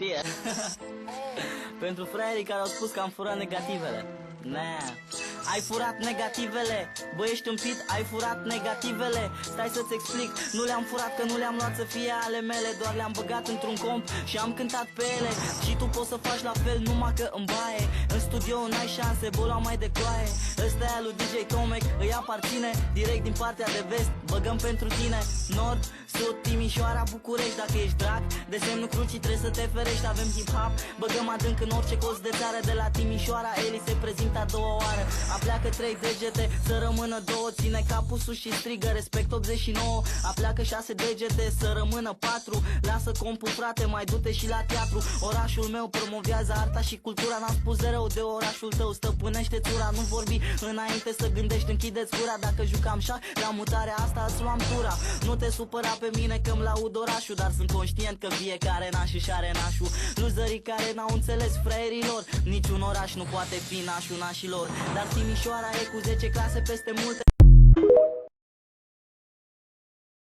știe. Pentru fraierii care au spus că am furat negativele. Ai furat negativele, bă, ești împit, ai furat negativele. Stai să-ți explic, nu le-am furat că nu le-am luat să fie ale mele. Doar le-am băgat într-un comp și am cântat pe ele. Și tu poți să faci la fel, numai că în baie. În studio n-ai șanse, bola mai de coaie. Ăsta e al lui DJ Tomek, îi aparține. Direct din partea de vest, băgăm pentru tine. Nord, Sud, Timișoara, București. Dacă ești drag, de semnul crucii trebuie să te ferești. Avem hip-hop, băgăm adânc în orice colț de țară. De la Timișoara, Eli se prezintă a doua oară. Apleacă 3 degete, să rămână 2. Ține capul sus și strigă, respect 89. Apleacă 6 degete, să rămână 4. Lasă compul, frate, mai du-te și la teatru. Orașul meu promovează arta și cultura. N-am spus de rău de orașul tău, stăpânește țura. Nu vorbi înainte să gândești, închideți gura. Dacă jucam șah, la mutarea asta îți luam tura. Nu te supăra pe mine că-mi laud orașul, dar sunt conștient că fiecare naș își are nașul. Loserii care n-au înțeles fraierilor, niciun oraș nu poate fi nașul nașilor. Dar Timișoara e cu 10 clase peste multe.